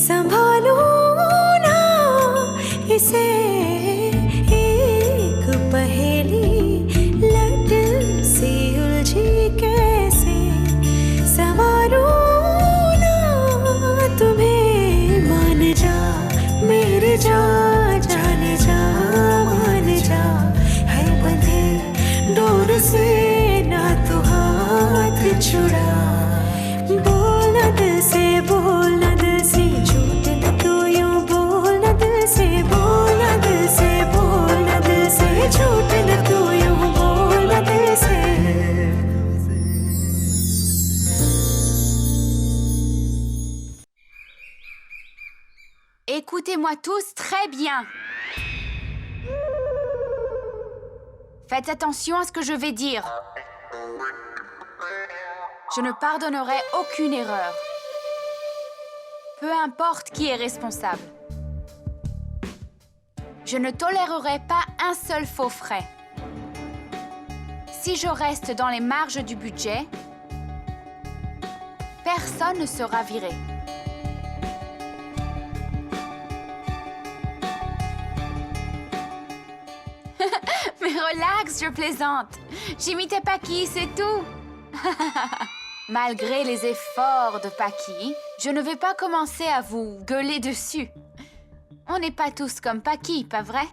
संभालूं ना इसे एक पहेली लट सी उलझी कैसे संवारूं ना तुम्हें मान जा मेरे जा जाने जा मान जा है बंधे डोर से ना तू हाथ छुड़ा बोल न दिल से बोल न दिल से झूठ न तू यूं बोल न दिल से बोल न दिल से बोल न दिल से झूठ न तू यूं बोल न दिल से Écoutez-moi tous très bien. Faites attention à ce que je vais dire. Je ne pardonnerai aucune erreur. Peu importe qui est responsable. Je ne tolérerai pas un seul faux frais. Si je reste dans les marges du budget, personne ne sera viré. Mais relax, je plaisante. J'imitais Paki, c'est tout. Malgré les efforts de Paki, je ne vais pas commencer à vous gueuler dessus. On n'est pas tous comme Paki, pas vrai?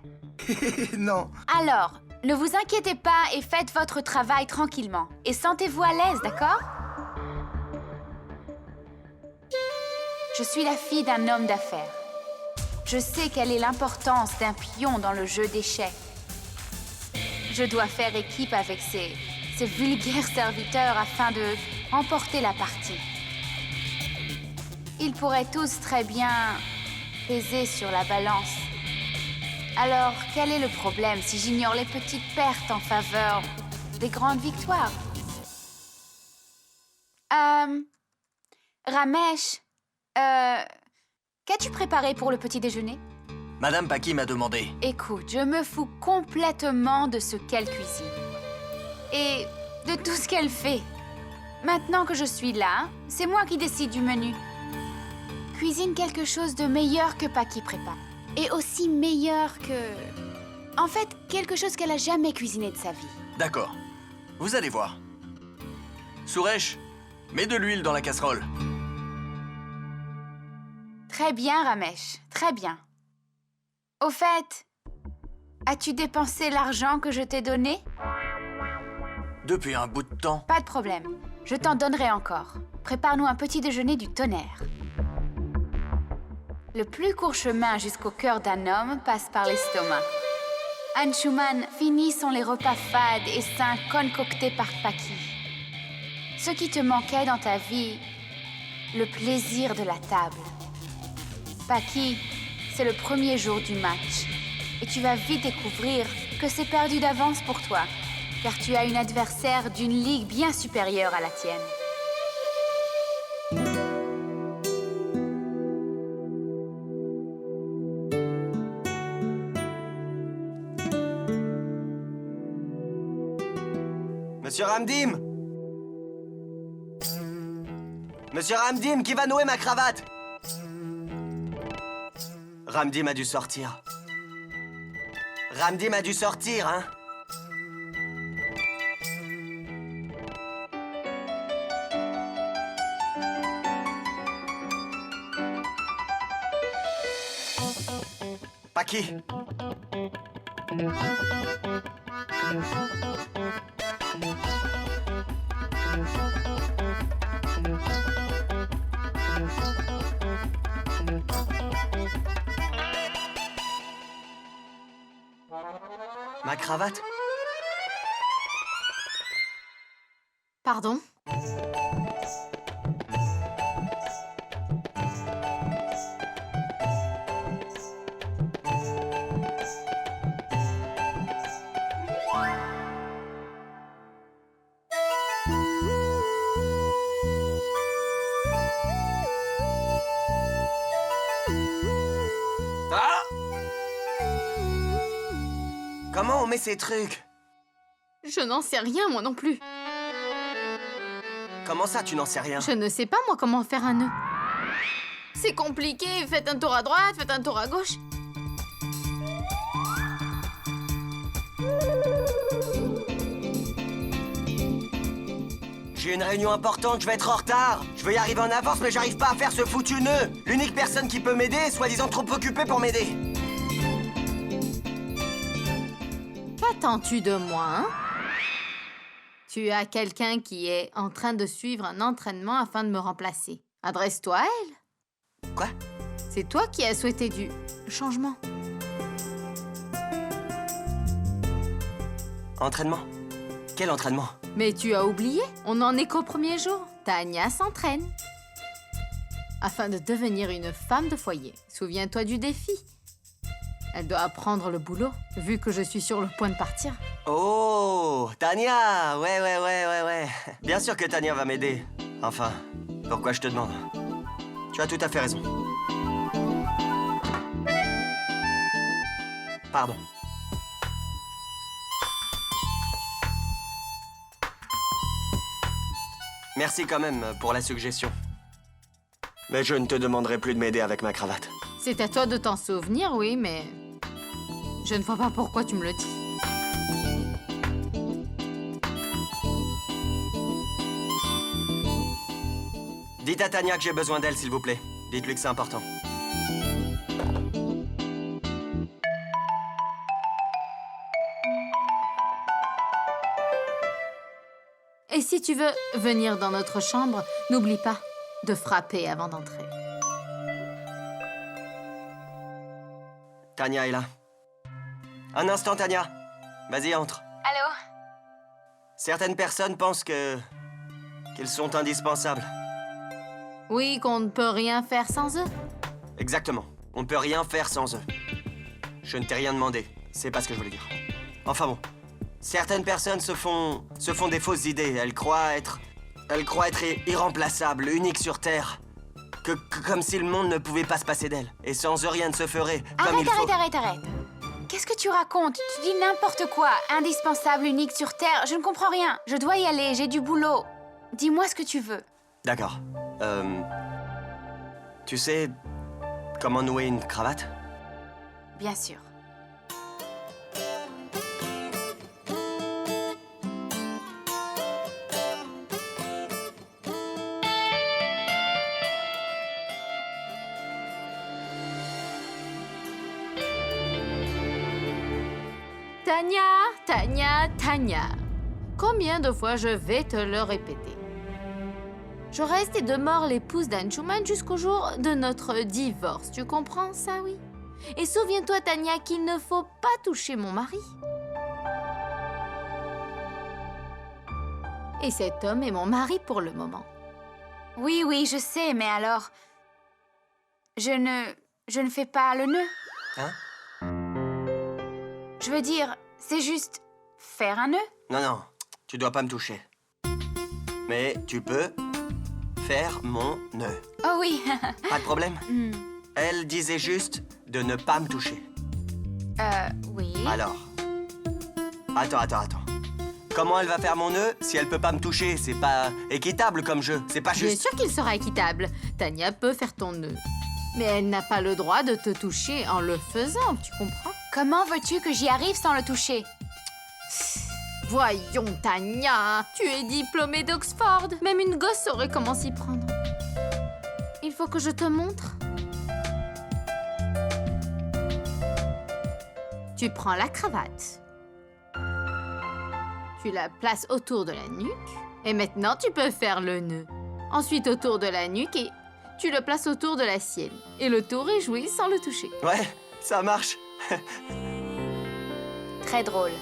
Non. Alors, ne vous inquiétez pas et faites votre travail tranquillement. Et sentez-vous à l'aise, d'accord? Je suis la fille d'un homme d'affaires. Je sais quelle est l'importance d'un pion dans le jeu d'échecs. Je dois faire équipe avec ces vulgaires serviteurs afin de remporter la partie. Ils pourraient tous très bien peser sur la balance. Alors, quel est le problème si j'ignore les petites pertes en faveur des grandes victoires? Ramesh, qu'as-tu préparé pour le petit déjeuner? Madame Paki m'a demandé. Écoute, je me fous complètement de ce qu'elle cuisine. Et de tout ce qu'elle fait. Maintenant que je suis là, c'est moi qui décide du menu. Cuisine quelque chose de meilleur que Paki prépare. Et aussi meilleur que... En fait, quelque chose qu'elle a jamais cuisiné de sa vie. D'accord. Vous allez voir. Suresh, mets de l'huile dans la casserole. Très bien, Ramesh. Très bien. Au fait, as-tu dépensé l'argent que je t'ai donné? Depuis un bout de temps. Pas de problème. Je t'en donnerai encore. Prépare-nous un petit déjeuner du tonnerre. Le plus court chemin jusqu'au cœur d'un homme passe par l'estomac. Anshuman, finis sont les repas fades et sains concoctés par Paki. Ce qui te manquait dans ta vie, le plaisir de la table. Paki, c'est le premier jour du match. Et tu vas vite découvrir que c'est perdu d'avance pour toi, car tu as une adversaire d'une ligue bien supérieure à la tienne. Monsieur Ramdim! Monsieur Ramdim, qui va nouer ma cravate? Ramdim a dû sortir. Ramdim a dû sortir, hein? Paki. Ma cravate? Pardon? Ah! Comment on met ces trucs? Je n'en sais rien, moi non plus. Comment ça, tu n'en sais rien? Je ne sais pas, moi, comment faire un nœud. C'est compliqué. Faites un tour à droite, faites un tour à gauche. J'ai une réunion importante, je vais être en retard. Je veux y arriver en avance, mais j'arrive pas à faire ce foutu nœud. L'unique personne qui peut m'aider est soi-disant trop occupée pour m'aider. Qu'attends-tu de moi, hein? Tu as quelqu'un qui est en train de suivre un entraînement afin de me remplacer. Adresse-toi à elle. Quoi? C'est toi qui as souhaité du changement. Entraînement? Quel entraînement? Mais tu as oublié, on n'en est qu'au premier jour. Tania s'entraîne. Afin de devenir une femme de foyer. Souviens-toi du défi. Elle doit apprendre le boulot, vu que je suis sur le point de partir. Oh, Tania! Ouais. Bien sûr que Tania va m'aider. Enfin, pourquoi je te demande? Tu as tout à fait raison. Pardon. Merci quand même pour la suggestion. Mais je ne te demanderai plus de m'aider avec ma cravate. C'est à toi de t'en souvenir, oui, mais... je ne vois pas pourquoi tu me le dis. Dites à Tania que j'ai besoin d'elle, s'il vous plaît. Dites-lui que c'est important. Et si tu veux venir dans notre chambre, n'oublie pas de frapper avant d'entrer. Tania est là. Un instant, Tania. Vas-y, entre. Allô? Certaines personnes pensent qu'ils sont indispensables. Oui, qu'on ne peut rien faire sans eux. Exactement. On ne peut rien faire sans eux. Je ne t'ai rien demandé. C'est pas ce que je voulais dire. Enfin bon. Certaines personnes se font des fausses idées. Elles croient être irremplaçables, uniques sur Terre. Comme si le monde ne pouvait pas se passer d'elles. Et sans eux, rien ne se ferait. Comme il faut. Arrête. Qu'est-ce que tu racontes? Tu dis n'importe quoi. Indispensable, unique sur Terre. Je ne comprends rien. Je dois y aller, j'ai du boulot. Dis-moi ce que tu veux. D'accord. Tu sais comment nouer une cravate? Bien sûr. Tania. Combien de fois je vais te le répéter? Je reste et demeure l'épouse d'Anshuman jusqu'au jour de notre divorce. Tu comprends ça, oui? Et souviens-toi, Tania, qu'il ne faut pas toucher mon mari. Et cet homme est mon mari pour le moment. Oui, je sais, mais alors... Je ne fais pas le nœud. Hein? Je veux dire, c'est juste faire un nœud. Non, tu dois pas me toucher. Mais tu peux faire mon nœud. Oh oui. Pas de problème? Hmm. Elle disait juste de ne pas me toucher. Oui. Alors. Attends. Comment elle va faire mon nœud si elle peut pas me toucher? C'est pas équitable comme jeu. C'est pas Bien juste. sûr qu'il sera équitable. Tania peut faire ton nœud. Mais elle n'a pas le droit de te toucher en le faisant, tu comprends? Comment veux-tu que j'y arrive sans le toucher? Voyons, Tania, tu es diplômée d'Oxford. Même une gosse saurait comment s'y prendre. Il faut que je te montre. Tu prends la cravate. Tu la places autour de la nuque. Et maintenant, tu peux faire le nœud. Ensuite, autour de la nuque et tu le places autour de la sienne. Et le tour est joué sans le toucher. Ouais, ça marche. Très drôle.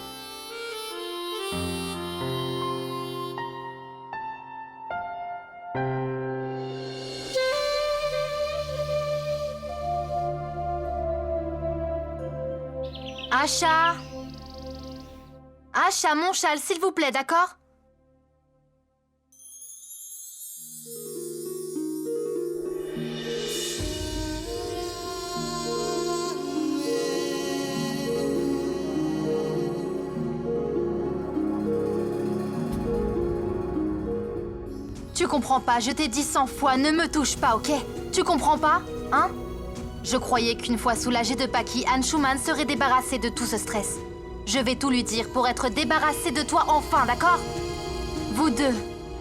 Asha! Asha, mon châle, s'il vous plaît, d'accord? Tu comprends pas, je t'ai dit 100 fois, ne me touche pas, ok? Tu comprends pas, hein? Je croyais qu'une fois soulagée de Paki, Anshuman serait débarrassée de tout ce stress. Je vais tout lui dire pour être débarrassée de toi enfin, d'accord? Vous deux,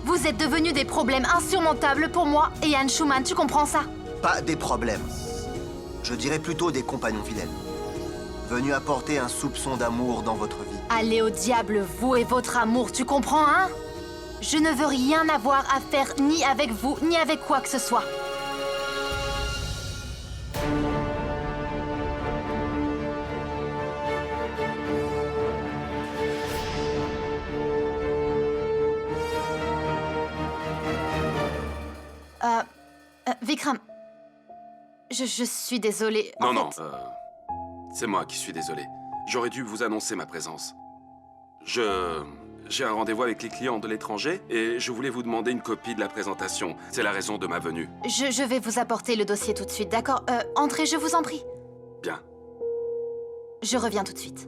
vous êtes devenus des problèmes insurmontables pour moi et Anshuman, tu comprends ça? Pas des problèmes. Je dirais plutôt des compagnons fidèles. Venus apporter un soupçon d'amour dans votre vie. Allez au diable, vous et votre amour, tu comprends, hein? Je ne veux rien avoir à faire ni avec vous, ni avec quoi que ce soit. Vikram, je suis désolée. En Non, fait, c'est moi qui suis désolé. J'aurais dû vous annoncer ma présence. J'ai un rendez-vous avec les clients de l'étranger et je voulais vous demander une copie de la présentation. C'est la raison de ma venue. je vais vous apporter le dossier tout de suite, d'accord? Entrez, je vous en prie. Bien. Je reviens tout de suite.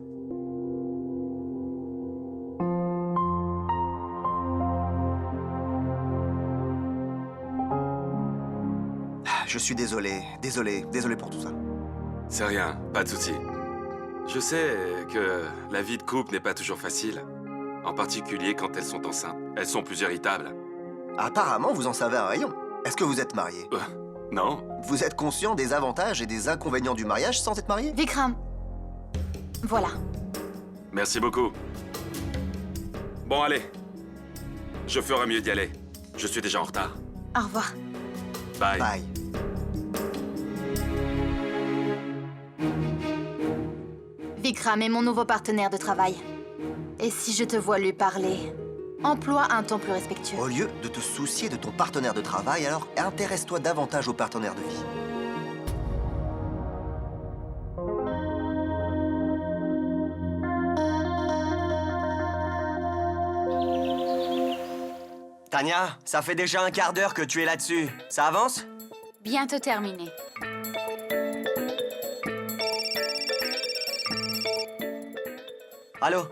Je suis désolé pour tout ça. C'est rien, pas de souci. Je sais que la vie de couple n'est pas toujours facile. En particulier quand elles sont enceintes. Elles sont plus irritables. Apparemment, vous en savez un rayon. Est-ce que vous êtes marié? Non? Vous êtes conscient des avantages et des inconvénients du mariage sans être marié? Vikram, voilà. Merci beaucoup. Bon, allez. Je ferai mieux d'y aller. Je suis déjà en retard. Au revoir. Bye. Bye. Vikram est mon nouveau partenaire de travail. Et si je te vois lui parler, emploie un ton plus respectueux. Au lieu de te soucier de ton partenaire de travail, alors intéresse-toi davantage au partenaire de vie. Tania, ça fait déjà un quart d'heure que tu es là-dessus. Ça avance? Bientôt terminé. Allô?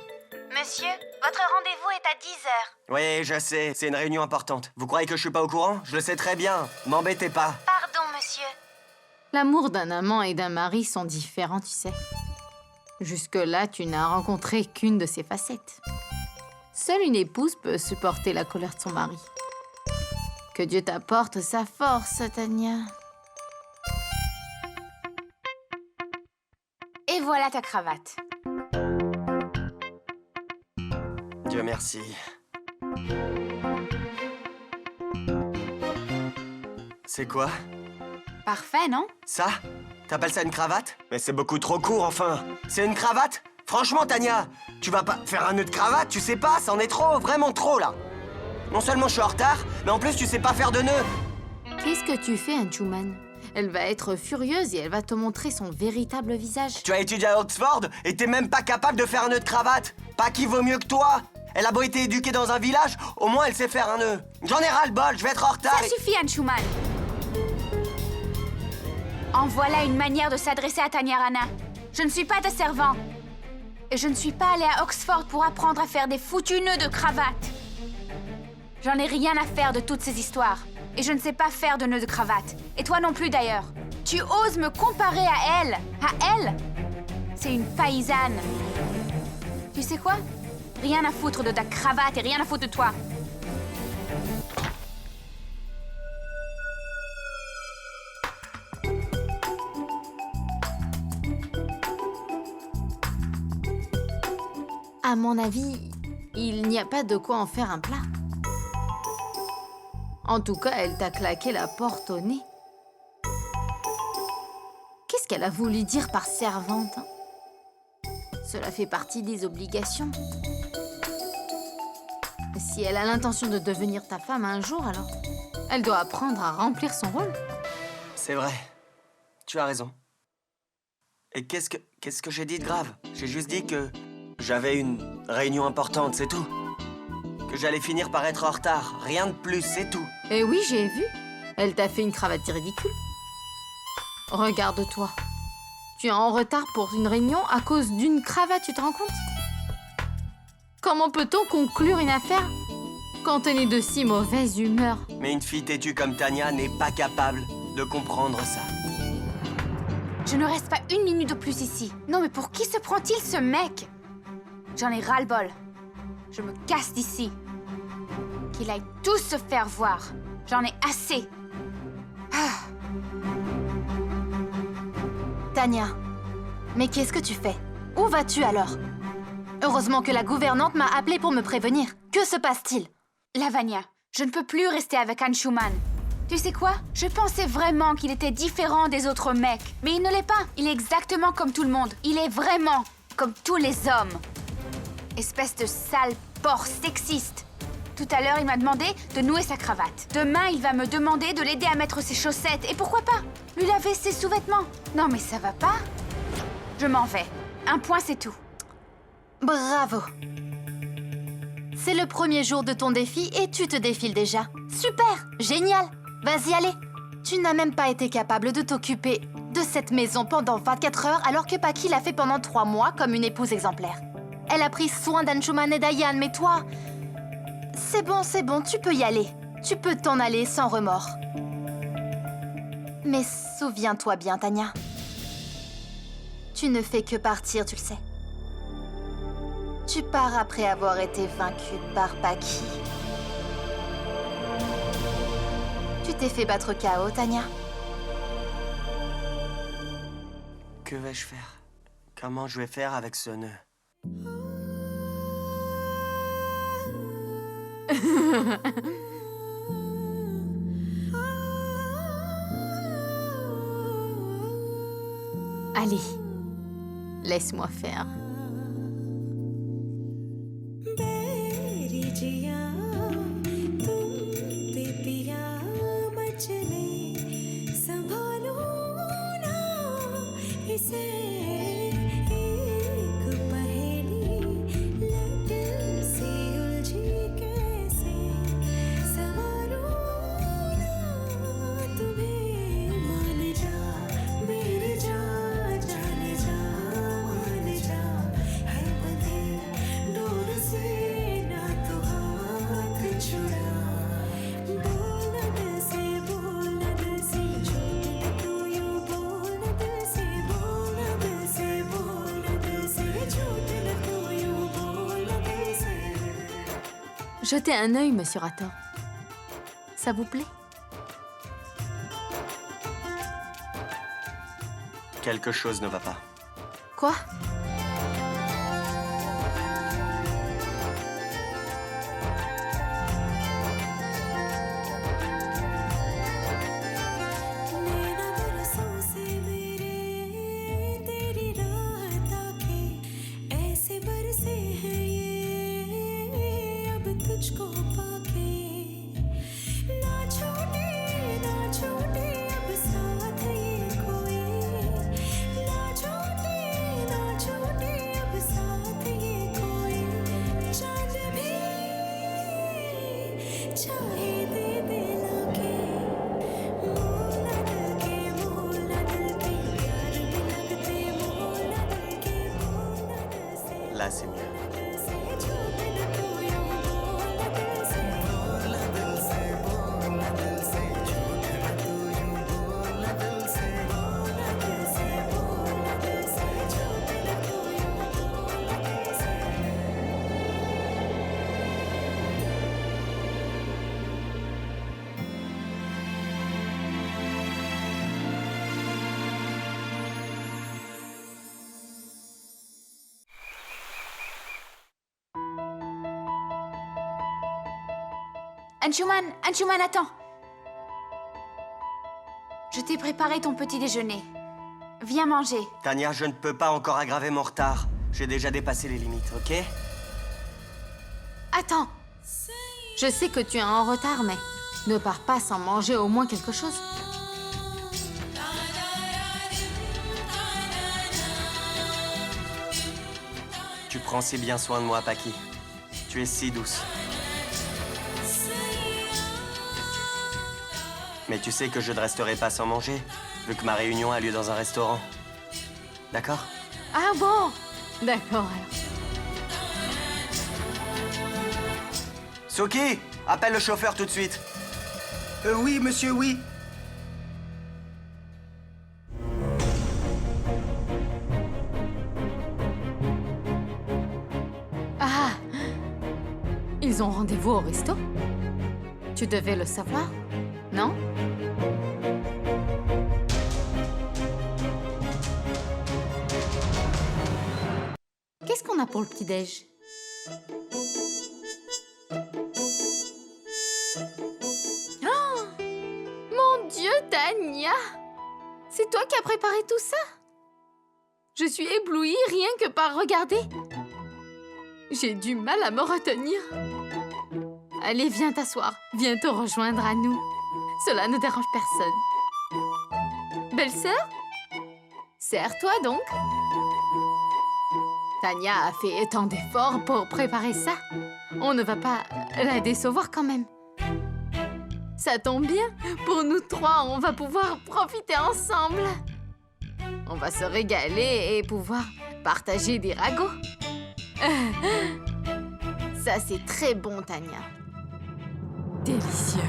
Monsieur, votre rendez-vous est à 10h. Oui, je sais, c'est une réunion importante. Vous croyez que je suis pas au courant? Je le sais très bien. M'embêtez pas. Pardon, monsieur. L'amour d'un amant et d'un mari sont différents, tu sais. Jusque-là, tu n'as rencontré qu'une de ces facettes. Seule une épouse peut supporter la colère de son mari. Que Dieu t'apporte sa force, Tania. Et voilà ta cravate. Dieu merci. C'est quoi? Parfait, non? Ça? T'appelles ça une cravate? Mais c'est beaucoup trop court, enfin. C'est une cravate? Franchement, Tania, tu vas pas faire un nœud de cravate, tu sais pas, c'en est trop, vraiment trop, là. Non seulement je suis en retard, mais en plus tu sais pas faire de nœud. Qu'est-ce que tu fais, Anshuman? Elle va être furieuse et elle va te montrer son véritable visage. Tu as étudié à Oxford et t'es même pas capable de faire un nœud de cravate. Pas qui vaut mieux que toi. Elle a beau été éduquée dans un village, au moins elle sait faire un nœud. J'en ai ras-le-bol, je vais être en retard. Ça suffit, Anshuman. En voilà une manière de s'adresser à Tanya Rana. Je ne suis pas ta servante. Et je ne suis pas allée à Oxford pour apprendre à faire des foutus nœuds de cravate. J'en ai rien à faire de toutes ces histoires. Et je ne sais pas faire de nœuds de cravate. Et toi non plus, d'ailleurs. Tu oses me comparer à elle? À elle? C'est une paysanne. Tu sais quoi? Rien à foutre de ta cravate et rien à foutre de toi. À mon avis, il n'y a pas de quoi en faire un plat. En tout cas, elle t'a claqué la porte au nez. Qu'est-ce qu'elle a voulu dire par servante, hein? Cela fait partie des obligations. Si elle a l'intention de devenir ta femme un jour, alors elle doit apprendre à remplir son rôle. C'est vrai. Tu as raison. Et qu'est-ce que j'ai dit de grave? J'ai juste dit que j'avais une réunion importante, c'est tout. Que j'allais finir par être en retard. Rien de plus, c'est tout. Eh oui, j'ai vu. Elle t'a fait une cravate ridicule. Regarde-toi. Tu es en retard pour une réunion à cause d'une cravate, tu te rends compte? Comment peut-on conclure une affaire quand on est de si mauvaise humeur. Mais une fille têtue comme Tanya n'est pas capable de comprendre ça. Je ne reste pas une minute de plus ici. Non, mais pour qui se prend-il, ce mec? J'en ai ras-le-bol. Je me casse d'ici. Qu'il aille tous se faire voir. J'en ai assez. Tanya, mais qu'est-ce que tu fais? Où vas-tu alors? Heureusement que la gouvernante m'a appelée pour me prévenir. Que se passe-t-il? Lavanya, je ne peux plus rester avec Anshuman. Tu sais quoi? Je pensais vraiment qu'il était différent des autres mecs. Mais il ne l'est pas. Il est exactement comme tout le monde. Il est vraiment comme tous les hommes. Espèce de sale porc sexiste. Tout à l'heure, il m'a demandé de nouer sa cravate. Demain, il va me demander de l'aider à mettre ses chaussettes. Et pourquoi pas? Lui laver ses sous-vêtements. Non, mais ça va pas? Je m'en vais. Un point, c'est tout. Bravo. C'est le premier jour de ton défi et tu te défiles déjà. Super, génial. Vas-y, allez. Tu n'as même pas été capable de t'occuper de cette maison pendant 24 heures alors que Paki l'a fait pendant 3 mois comme une épouse exemplaire. Elle a pris soin d'Anshuman et d'Ayan, mais toi... C'est bon, tu peux y aller. Tu peux t'en aller sans remords. Mais souviens-toi bien, Tanya. Tu ne fais que partir, tu le sais. Tu pars après avoir été vaincue par Paki. Tu t'es fait battre KO, Tanya. Que vais-je faire? Comment je vais faire avec ce nœud? Allez, laisse-moi faire. मेरी जिया तुम पे पिया मचले संभालो ना इसे एक पहेली लटल सी उलझी कैसे संवारो ना तुम्हें मान जा मेरी जा जाने जा मान जा है बंधे डोर से ना तो हाथ छुड़ा बोल दिल से झूठ तू यूं बोल दिल से झूठ तू यूं बोल दिल से Jetez un œil, monsieur Rator. Ça vous plaît? Quelque chose ne va pas. Quoi? नैना बरसों से मेरे तेरी राह ताके ऐसे बरसे हैं ये अब तुझको पाके ना छूटे अब साथ ये कोई ना छूटे अब साथ ये कोई चांद भी चाहे दे लाके मोला दिल के प्यार भी लगते मोला दिल के मोला दिल से Là, c'est mieux. झूठ न तू यूं बोला दिल से बोला दिल से झूठ न तू यूं बोला दिल से बोला दिल से झूठ न तू यूं बोला दिल से Anshuman, attends. Je t'ai préparé ton petit déjeuner. Viens manger. Tanya, je ne peux pas encore aggraver mon retard. J'ai déjà dépassé les limites, ok? Attends. Je sais que tu es en retard, mais ne pars pas sans manger au moins quelque chose. Tu prends si bien soin de moi, Paki. Tu es si douce. Mais tu sais que je ne resterai pas sans manger, vu que ma réunion a lieu dans un restaurant. D'accord? Ah bon? D'accord alors. Suki! appelle le chauffeur tout de suite. Oui, monsieur, oui. Ah! Ils ont rendez-vous au resto? Tu devais le savoir, non? Qu'est-ce qu'on a pour le petit-déj? Oh! Mon Dieu, Tania! C'est toi qui as préparé tout ça? Je suis éblouie rien que par regarder. J'ai du mal à me retenir. Allez, viens t'asseoir. Viens te rejoindre à nous. Cela ne dérange personne. Belle-sœur? Serre-toi donc. Tania a fait tant d'efforts pour préparer ça. On ne va pas la décevoir quand même. Ça tombe bien. Pour nous trois, on va pouvoir profiter ensemble. On va se régaler et pouvoir partager des ragots. Ça, c'est très bon, Tania. Délicieux.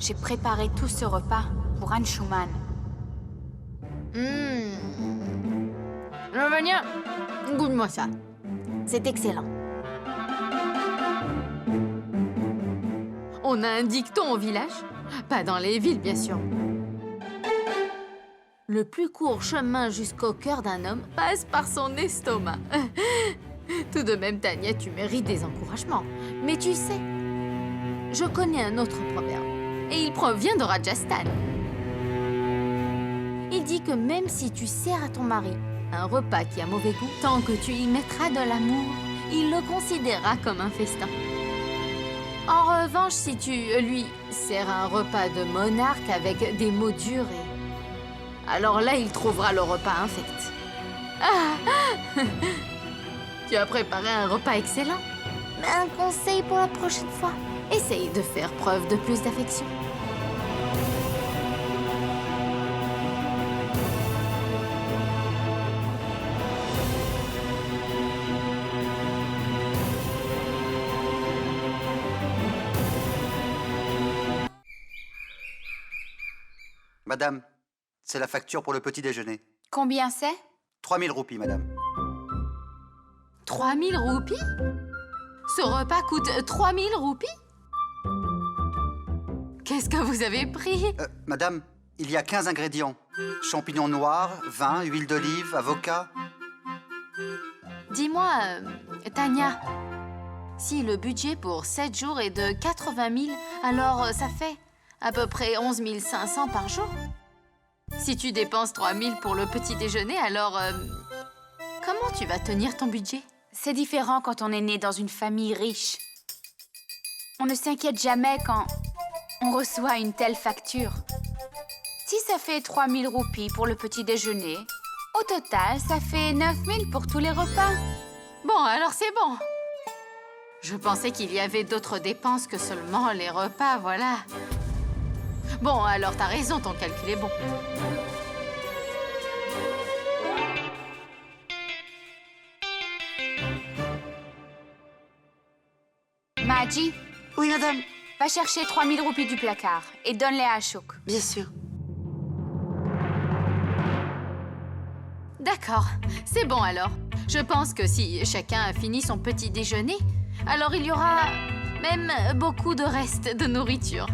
J'ai préparé tout ce repas pour Anshuman. Lavanya, goûte-moi ça. C'est excellent. On a un dicton au village. Pas dans les villes, bien sûr. Le plus court chemin jusqu'au cœur d'un homme passe par son estomac. Tout de même, Tania, tu mérites des encouragements. Mais tu sais, je connais un autre proverbe. Et il provient de Rajasthan. Il dit que même si tu sers à ton mari un repas qui a mauvais goût, tant que tu y mettras de l'amour, il le considérera comme un festin. En revanche, si tu lui sers un repas de monarque avec des mots durs alors là, il trouvera le repas infect. Ah! Tu as préparé un repas excellent. Mais un conseil pour la prochaine fois. Essaye de faire preuve de plus d'affection. Madame, c'est la facture pour le petit déjeuner. Combien c'est? 3000 roupies, madame. 3000 roupies? Ce repas coûte 3000 roupies? Qu'est-ce que vous avez pris? Madame, il y a 15 ingrédients. Champignons noirs, vin, huile d'olive, avocat. Dis-moi, Tania, si le budget pour 7 jours est de 80 000, alors ça fait à peu près 11 500 par jour. Si tu dépenses 3 000 pour le petit déjeuner, alors comment tu vas tenir ton budget? C'est différent quand on est né dans une famille riche. On ne s'inquiète jamais quand on reçoit une telle facture. Si ça fait 3 000 roupies pour le petit déjeuner, au total, ça fait 9 000 pour tous les repas. Bon, alors c'est bon. Je pensais qu'il y avait d'autres dépenses que seulement les repas, voilà. Bon, alors t'as raison, ton calcul est bon. Maji, Oui, madame. va chercher 3 000 roupies du placard et donne-les à Ashok. Bien sûr. D'accord, c'est bon alors. Je pense que si chacun a fini son petit déjeuner, alors il y aura même beaucoup de restes de nourriture.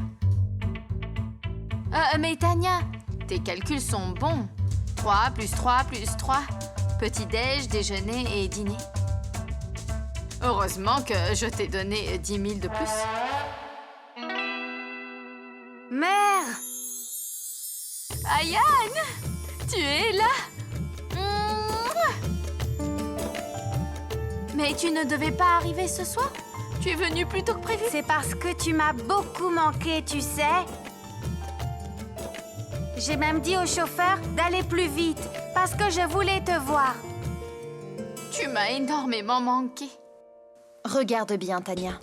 Mais Tania, tes calculs sont bons. 3 plus 3 plus 3. Petit-déj, déjeuner et dîner. Heureusement que je t'ai donné 10 000 de plus. Mère! Ayane, tu es là? Mais tu ne devais pas arriver ce soir? Tu es venue plus tôt que prévu? C'est parce que tu m'as beaucoup manqué, tu sais. J'ai même dit au chauffeur d'aller plus vite, parce que je voulais te voir. Tu m'as énormément manqué. Regarde bien, Tania.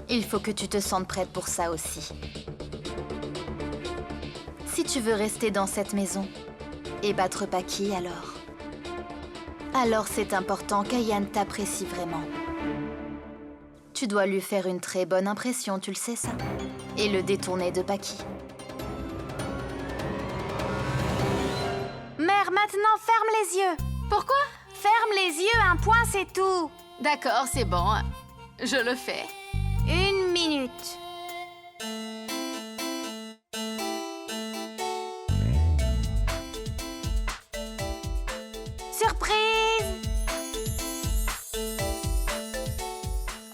Il faut que tu te sentes prête pour ça aussi. Si tu veux rester dans cette maison et battre Paki, alors c'est important qu'Ayane t'apprécie vraiment. Tu dois lui faire une très bonne impression, tu le sais ça. Et le détourner de Paki. Mère, maintenant, ferme les yeux. Pourquoi? Ferme les yeux, un point, c'est tout. D'accord, c'est bon. Je le fais. 1 minute. Surprise!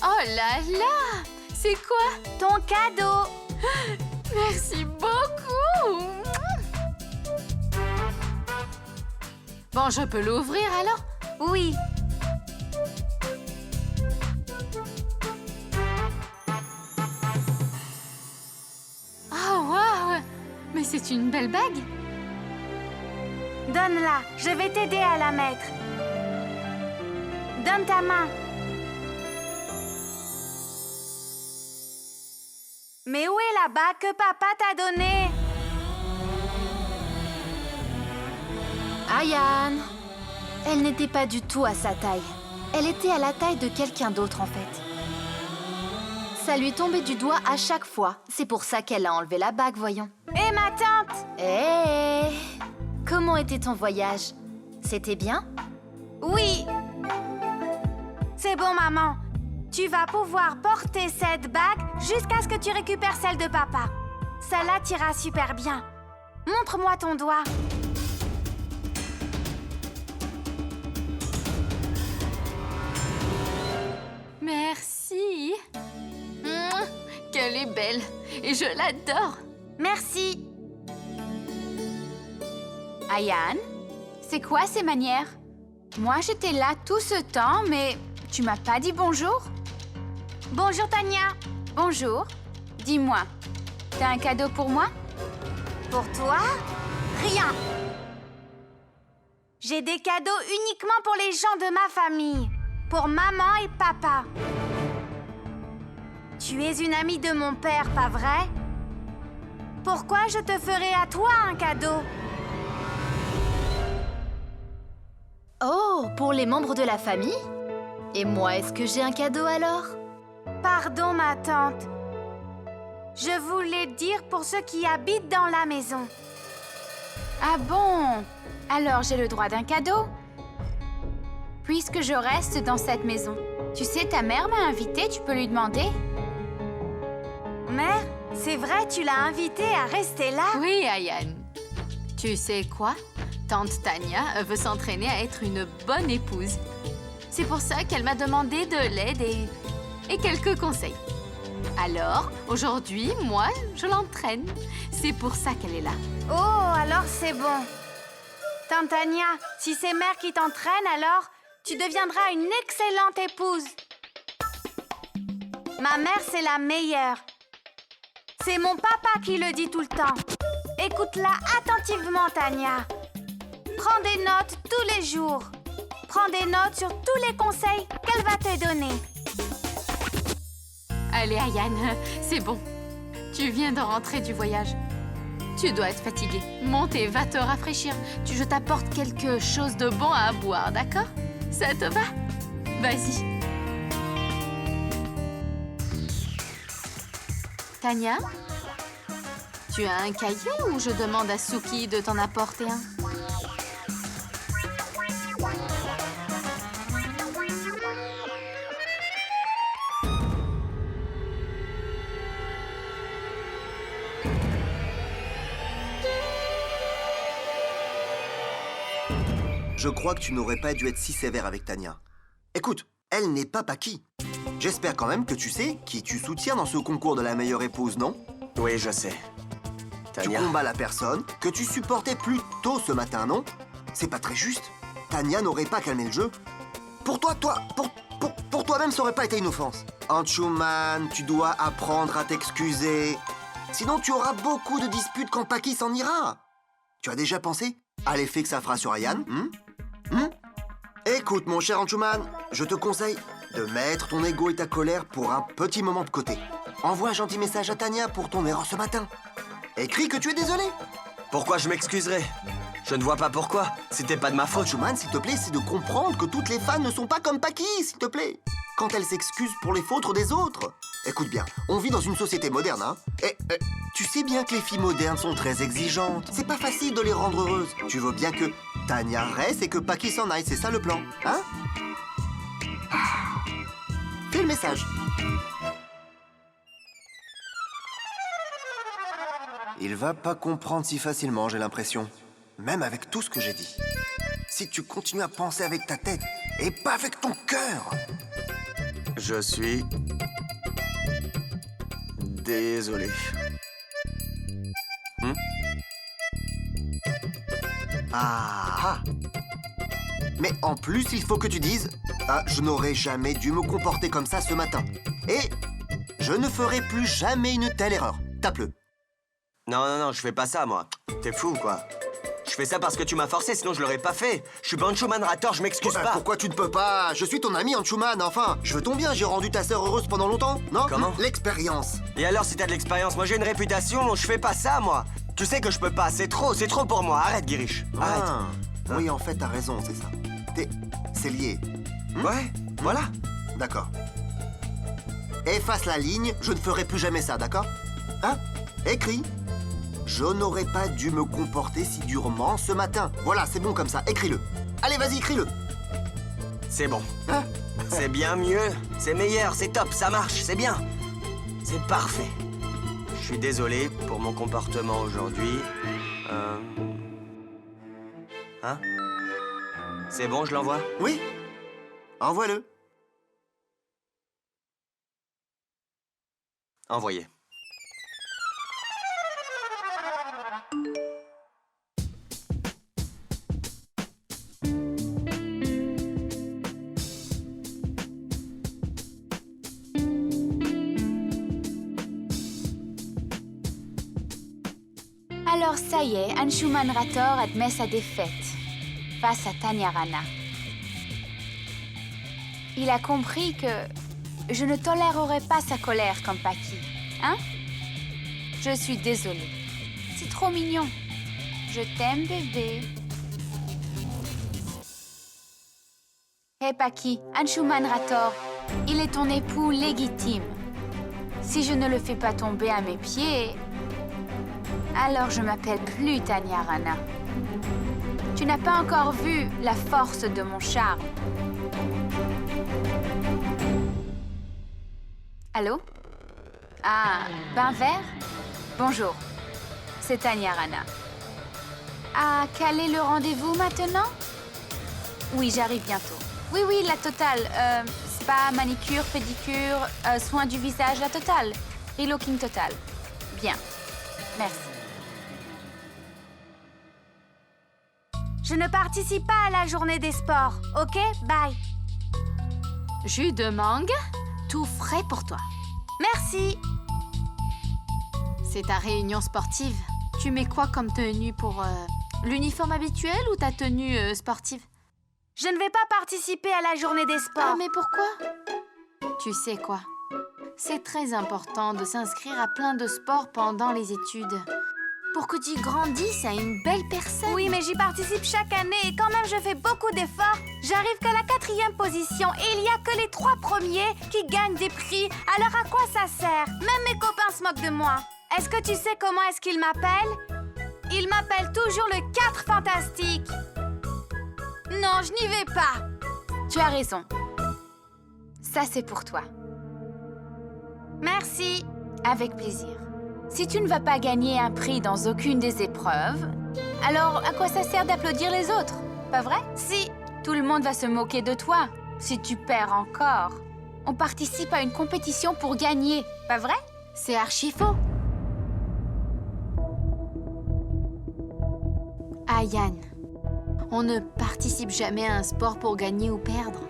Oh là là! C'est quoi? Ton cadeau. Merci beaucoup! Bon, je peux l'ouvrir alors? Oui. Oh, waouh! Mais c'est une belle bague! Donne-la, je vais t'aider à la mettre. Donne ta main. Mais où est la bague que papa t'a donnée? Ayane! Elle n'était pas du tout à sa taille. Elle était à la taille de quelqu'un d'autre en fait. Ça lui tombait du doigt à chaque fois. C'est pour ça qu'elle a enlevé la bague, voyons. Et ma tante? Hé! Comment était ton voyage? C'était bien? Oui. C'est bon, maman. Tu vas pouvoir porter cette bague jusqu'à ce que tu récupères celle de papa. Celle-là t'ira super bien. Montre-moi ton doigt. Merci! Qu'elle est belle! Et je l'adore! Merci. Ayane, c'est quoi ces manières? Moi, j'étais là tout ce temps, mais tu m'as pas dit bonjour? Bonjour, Tania. Bonjour. Dis-moi, t'as un cadeau pour moi? Pour toi? Rien. J'ai des cadeaux uniquement pour les gens de ma famille. Pour maman et papa. Tu es une amie de mon père, pas vrai? Pourquoi je te ferais à toi un cadeau? Oh, pour les membres de la famille? Et moi, est-ce que j'ai un cadeau alors? Pardon, ma tante. Je voulais dire pour ceux qui habitent dans la maison. Ah bon? Alors j'ai le droit d'un cadeau? Puisque je reste dans cette maison. Tu sais, ta mère m'a invitée, tu peux lui demander? Mère, c'est vrai, tu l'as invitée à rester là? Oui, Ayane. Tu sais quoi? Tante Tania veut s'entraîner à être une bonne épouse. C'est pour ça qu'elle m'a demandé de l'aide et quelques conseils. Alors, aujourd'hui, moi, je l'entraîne. C'est pour ça qu'elle est là. Oh, alors c'est bon. Tante Tania, si c'est mère qui t'entraîne, alors tu deviendras une excellente épouse. Ma mère, c'est la meilleure. C'est mon papa qui le dit tout le temps. Écoute-la attentivement, Tania. Prends des notes tous les jours. Prends des notes sur tous les conseils qu'elle va te donner. Allez, Ayane, c'est bon. Tu viens de rentrer du voyage. Tu dois être fatiguée. Monte et va te rafraîchir. Je t'apporte quelque chose de bon à boire, d'accord? Ça te va? Vas-y. Tania? Tu as un cahier ou je demande à Suki de t'en apporter un? Je crois que tu n'aurais pas dû être si sévère avec Tania. Écoute, elle n'est pas Paki. J'espère quand même que tu sais qui tu soutiens dans ce concours de la meilleure épouse, non? Oui, je sais. Tania. Tu combats la personne que tu supportais plus tôt ce matin, non? C'est pas très juste. Tania n'aurait pas calmé le jeu. Pour toi, pour toi-même, ça aurait pas été une offense. Anshuman, tu dois apprendre à t'excuser. Sinon, tu auras beaucoup de disputes quand Paki s'en ira. Tu as déjà pensé à l'effet que ça fera sur Ayane? Écoute, mon cher Anshuman, je te conseille de mettre ton ego et ta colère pour un petit moment de côté. Envoie un gentil message à Tania pour ton erreur ce matin. Écris que tu es désolé. Pourquoi je m'excuserais? Je ne vois pas pourquoi. C'était pas de ma faute. Schumann, s'il te plaît, c'est de comprendre que toutes les fans ne sont pas comme Paki, s'il te plaît. Quand elles s'excusent pour les fautes des autres. Écoute bien, on vit dans une société moderne, hein. Et tu sais bien que les filles modernes sont très exigeantes. C'est pas facile de les rendre heureuses. Tu veux bien que Tanya reste et que Paki s'en aille, c'est ça le plan, hein? Fais le message. Il va pas comprendre si facilement, j'ai l'impression. Même avec tout ce que j'ai dit. Si tu continues à penser avec ta tête et pas avec ton cœur. Je suis... désolé. Ah. Mais en plus, il faut que tu dises je n'aurais jamais dû me comporter comme ça ce matin. Et je ne ferai plus jamais une telle erreur. Tape-le. Non, je fais pas ça, moi. T'es fou, quoi. Je fais ça parce que tu m'as forcé, sinon je l'aurais pas fait. Je suis pas Anshuman Rator, je m'excuse pas. Pourquoi tu ne peux pas? Je suis ton ami Anshuman, enfin. Je veux ton bien, j'ai rendu ta sœur heureuse pendant longtemps, non? Comment? L'expérience. Et alors, si t'as de l'expérience, moi j'ai une réputation, je fais pas ça, moi. Tu sais que je peux pas, c'est trop pour moi. Arrête, Girish. Arrête. Ah. Oui, en fait, t'as raison, c'est ça. C'est lié. Ouais, voilà. D'accord. Efface la ligne, je ne ferai plus jamais ça, d'accord? Hein? Écris. Je n'aurais pas dû me comporter si durement ce matin. Voilà, c'est bon comme ça, écris-le. Allez, vas-y, écris-le. C'est bon. Hein? C'est bien mieux, c'est meilleur, c'est top, ça marche, c'est bien. C'est parfait. Je suis désolé pour mon comportement aujourd'hui. Hein? C'est bon, je l'envoie? Oui. Envoie-le. Envoyé. Alors ça y est, Anshuman Rator admet sa défaite face à Tanya Rana. Il a compris que je ne tolérerai pas sa colère comme Paki. Hein? Je suis désolée. C'est trop mignon. Je t'aime, bébé. Hé Paki, Anshuman Rator, il est ton époux légitime. Si je ne le fais pas tomber à mes pieds, alors je m'appelle plus Tanya Rana. Tu n'as pas encore vu la force de mon charme. Allô? Ah, bain vert? Bonjour, c'est Tanya Rana. Ah, quel est le rendez-vous maintenant? Oui, j'arrive bientôt. Oui, la totale. Spa, manicure, pédicure, soins du visage, la totale. Relooking total. Bien, merci. Je ne participe pas à la journée des sports, ok? Bye. Jus de mangue, tout frais pour toi. Merci. C'est ta réunion sportive. Tu mets quoi comme tenue pour l'uniforme habituel ou ta tenue sportive? Je ne vais pas participer à la journée des sports. Ah, mais pourquoi? Tu sais quoi? C'est très important de s'inscrire à plein de sports pendant les études. Pour que tu grandisses à une belle personne. Oui, mais j'y participe chaque année et quand même je fais beaucoup d'efforts. J'arrive qu'à la 4e position et il n'y a que les 3 premiers qui gagnent des prix. Alors à quoi ça sert? Même mes copains se moquent de moi. Est-ce que tu sais comment est-ce qu'ils m'appellent? Ils m'appellent toujours le 4 fantastique. Non, je n'y vais pas. Tu as raison. Ça, c'est pour toi. Merci. Avec plaisir. Si tu ne vas pas gagner un prix dans aucune des épreuves, alors à quoi ça sert d'applaudir les autres? Pas vrai? Si. Tout le monde va se moquer de toi. Si tu perds encore, on participe à une compétition pour gagner. Pas vrai? C'est archi faux. Ah, Yann, on ne participe jamais à un sport pour gagner ou perdre.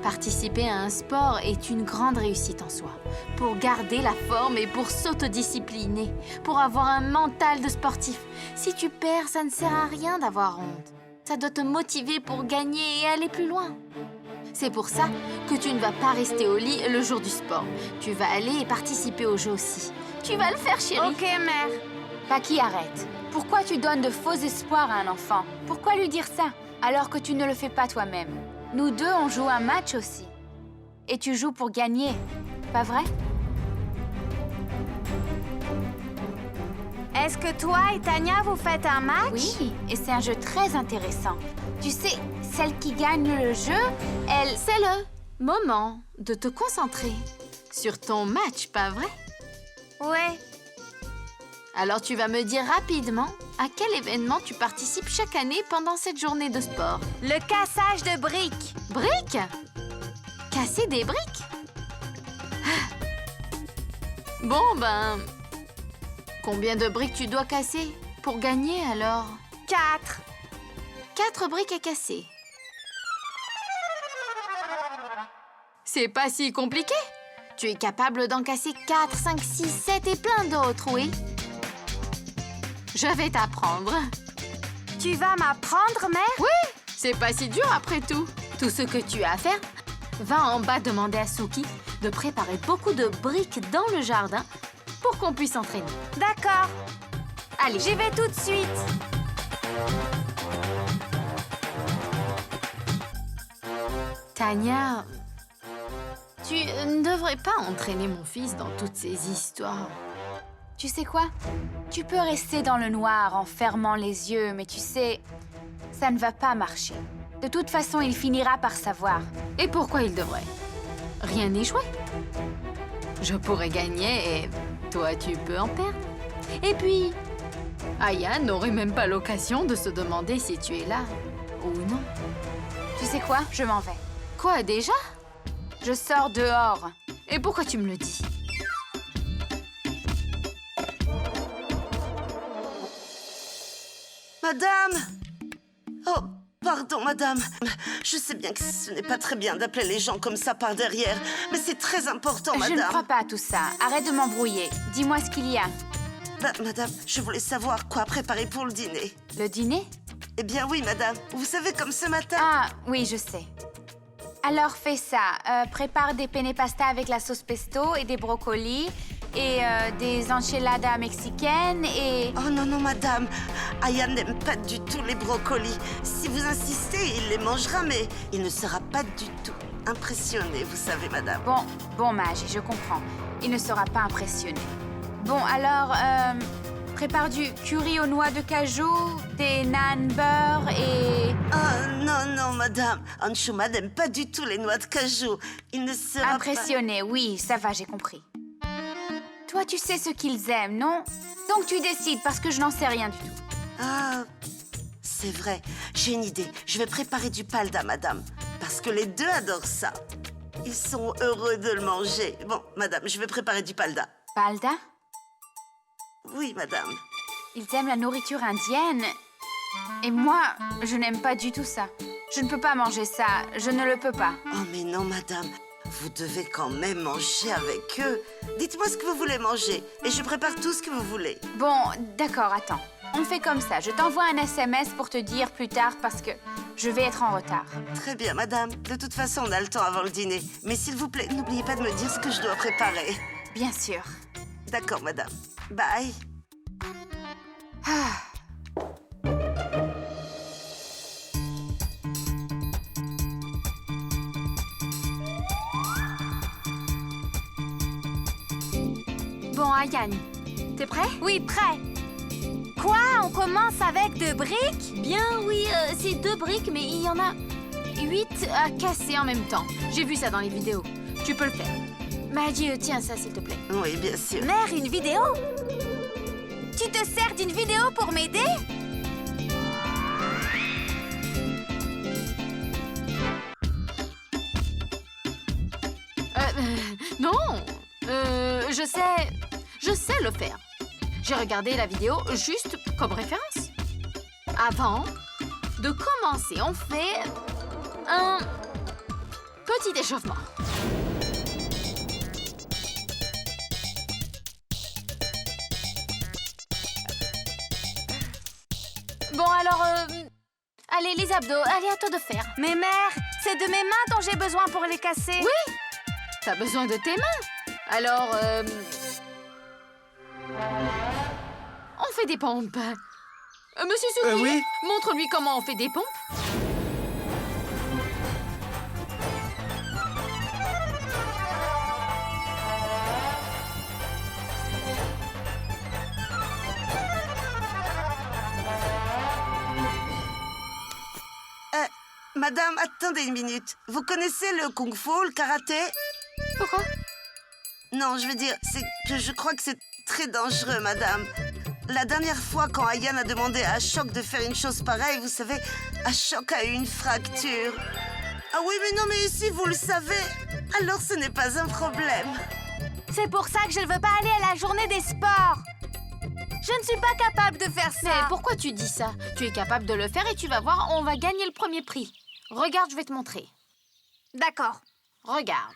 Participer à un sport est une grande réussite en soi, pour garder la forme et pour s'autodiscipliner, pour avoir un mental de sportif. Si tu perds, ça ne sert à rien d'avoir honte. Ça doit te motiver pour gagner et aller plus loin. C'est pour ça que tu ne vas pas rester au lit le jour du sport. Tu vas aller et participer au jeu aussi. Tu vas le faire, chérie. Ok, mère. Paki, arrête. Pourquoi tu donnes de faux espoirs à un enfant? Pourquoi lui dire ça, alors que tu ne le fais pas toi-même? Nous deux, on joue un match aussi. Et tu joues pour gagner, pas vrai? Est-ce que toi et Tania, vous faites un match? Oui, et c'est un jeu très intéressant. Tu sais, celle qui gagne le jeu, elle... C'est le moment de te concentrer sur ton match, pas vrai? Ouais. Alors tu vas me dire rapidement à quel événement tu participes chaque année pendant cette journée de sport. Le cassage de briques. Briques? Casser des briques? Ah. Bon, ben... Combien de briques tu dois casser pour gagner, alors? 4. 4 briques à casser. C'est pas si compliqué. Tu es capable d'en casser 4, 5, 6, 7 et plein d'autres, oui? Je vais t'apprendre. Tu vas m'apprendre, mère? Oui, c'est pas si dur après tout. Tout ce que tu as à faire, va en bas demander à Suki de préparer beaucoup de briques dans le jardin pour qu'on puisse s'entraîner. D'accord. Allez. J'y vais tout de suite. Tania, tu ne devrais pas entraîner mon fils dans toutes ces histoires. Tu sais quoi? Tu peux rester dans le noir en fermant les yeux, mais tu sais, ça ne va pas marcher. De toute façon, il finira par savoir. Et pourquoi il devrait? Rien n'est joué. Je pourrais gagner et toi, tu peux en perdre. Et puis, Aya n'aurait même pas l'occasion de se demander si tu es là ou non. Tu sais quoi? Je m'en vais. Quoi, déjà? Je sors dehors. Et pourquoi tu me le dis? Madame! Oh, pardon, madame. Je sais bien que ce n'est pas très bien d'appeler les gens comme ça par derrière, mais c'est très important, madame. Je ne crois pas à tout ça. Arrête de m'embrouiller. Dis-moi ce qu'il y a. Bah, madame, je voulais savoir quoi préparer pour le dîner. Le dîner? Eh bien oui, madame. Vous savez, comme ce matin... Ah, oui, je sais. Alors fais ça. Prépare des penne pasta avec la sauce pesto et des brocolis et des enchiladas mexicaines et... Oh non, non, madame. Aya n'aime pas du tout les brocolis. Si vous insistez, il les mangera, mais il ne sera pas du tout impressionné, vous savez, madame. Bon, Magie, je comprends. Il ne sera pas impressionné. Bon, alors, prépare du curry aux noix de cajou, des naan beurre et... Oh non, non, madame. Anshuma n'aime pas du tout les noix de cajou. Il ne sera Impressionné, oui, ça va, j'ai compris. Toi, tu sais ce qu'ils aiment, non? Donc tu décides, parce que je n'en sais rien du tout. Ah, c'est vrai. J'ai une idée. Je vais préparer du palda, madame. Parce que les deux adorent ça. Ils sont heureux de le manger. Bon, madame, je vais préparer du palda. Palda? Oui, madame. Ils aiment la nourriture indienne. Et moi, je n'aime pas du tout ça. Je ne peux pas manger ça. Je ne le peux pas. Oh, mais non, madame. Vous devez quand même manger avec eux. Dites-moi ce que vous voulez manger et je prépare tout ce que vous voulez. Bon, d'accord, attends. On fait comme ça. Je t'envoie un SMS pour te dire plus tard parce que je vais être en retard. Très bien, madame. De toute façon, on a le temps avant le dîner. Mais s'il vous plaît, n'oubliez pas de me dire ce que je dois préparer. Bien sûr. D'accord, madame. Bye. Bon, Ayane, t'es prêt? Oui, prêt. Quoi? On commence avec 2 briques? Bien, oui, c'est 2 briques, mais il y en a 8 à casser en même temps. J'ai vu ça dans les vidéos. Tu peux le faire. Magie, tiens ça, s'il te plaît. Oui, bien sûr. Mère, une vidéo? Tu te sers d'une vidéo pour m'aider? Non, je sais le faire. J'ai regardé la vidéo juste comme référence. Avant de commencer, on fait un petit échauffement. Bon, alors, allez, les abdos, allez, à toi de faire. Mais mère, c'est de mes mains dont j'ai besoin pour les casser. Oui, t'as besoin de tes mains. Alors, on fait des pompes. Monsieur Suki, oui? montre-lui comment on fait des pompes. Madame, attendez une minute. Vous connaissez le kung-fu, le karaté? Pourquoi? Non, je veux dire, c'est que je crois que c'est très dangereux, madame. La dernière fois, quand Ayane a demandé à Choc de faire une chose pareille, vous savez, Choc a eu une fracture. Ah oui, mais non, mais si vous le savez, alors ce n'est pas un problème. C'est pour ça que je ne veux pas aller à la journée des sports. Je ne suis pas capable de faire ça. Mais pourquoi tu dis ça? Tu es capable de le faire et tu vas voir, on va gagner le premier prix. Regarde, je vais te montrer. D'accord. Regarde.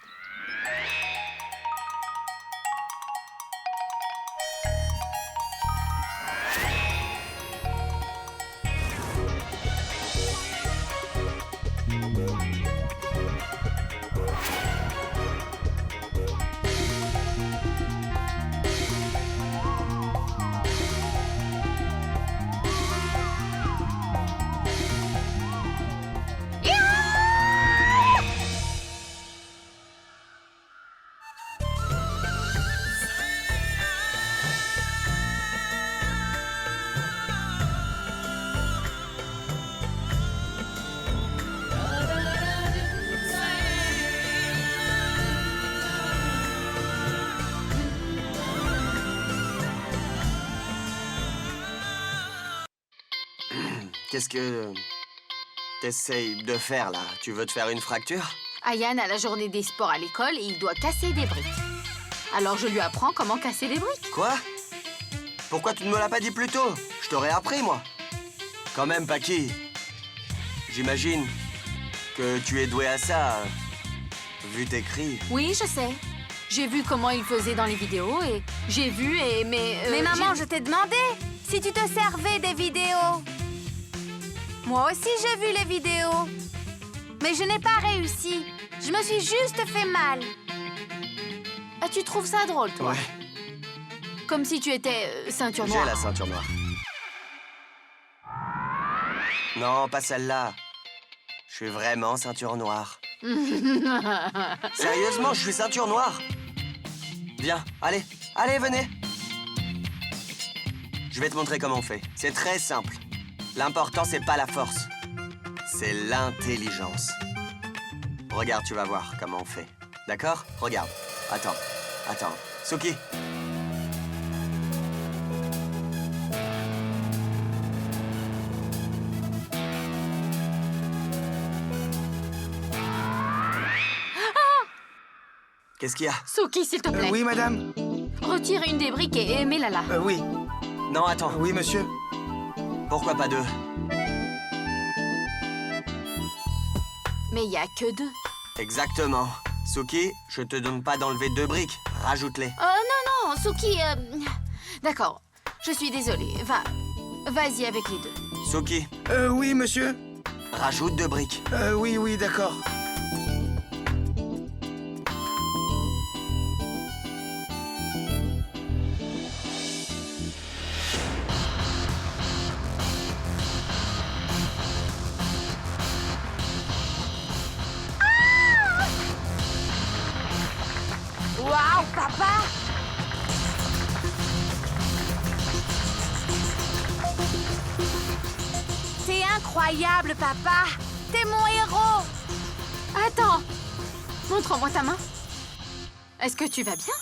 Qu'est-ce que t'essayes de faire, là? Tu veux te faire une fracture? Ayane a la journée des sports à l'école et il doit casser des briques. Alors je lui apprends comment casser les briques. Quoi? Pourquoi tu ne me l'as pas dit plus tôt? Je t'aurais appris, moi. Quand même, Paki. J'imagine que tu es doué à ça, vu tes cris. Oui, je sais. J'ai vu comment il faisait dans les vidéos et j'ai vu et... Mais maman, je t'ai demandé si tu te servais des vidéos. Moi aussi, j'ai vu les vidéos. Mais je n'ai pas réussi. Je me suis juste fait mal. Ah, tu trouves ça drôle, toi? Ouais, Comme si tu étais ceinture j'ai noire. la ceinture noire. Non, pas celle-là. Je suis vraiment ceinture noire. Sérieusement, je suis ceinture noire. Viens, allez, venez. Je vais te montrer comment on fait. C'est très simple. L'important, c'est pas la force. C'est l'intelligence. Regarde, tu vas voir comment on fait. D'accord? Regarde. Attends. Suki. Qu'est-ce qu'il y a? Suki, s'il te plaît. Oui, madame. Retire une des briques et mets-la là. Oui. Non, attends. Oui, monsieur. Pourquoi pas deux? Mais il y a que deux. Exactement. Suki, je te donne pas d'enlever deux briques. Rajoute-les. Non, Suki... D'accord, je suis désolée. Vas-y avec les deux. Suki, Oui, monsieur. rajoute deux briques. Oui, d'accord. Waouh, papa! T'es incroyable, papa! T'es mon héros! Attends! Montre-moi ta main. Est-ce que tu vas bien?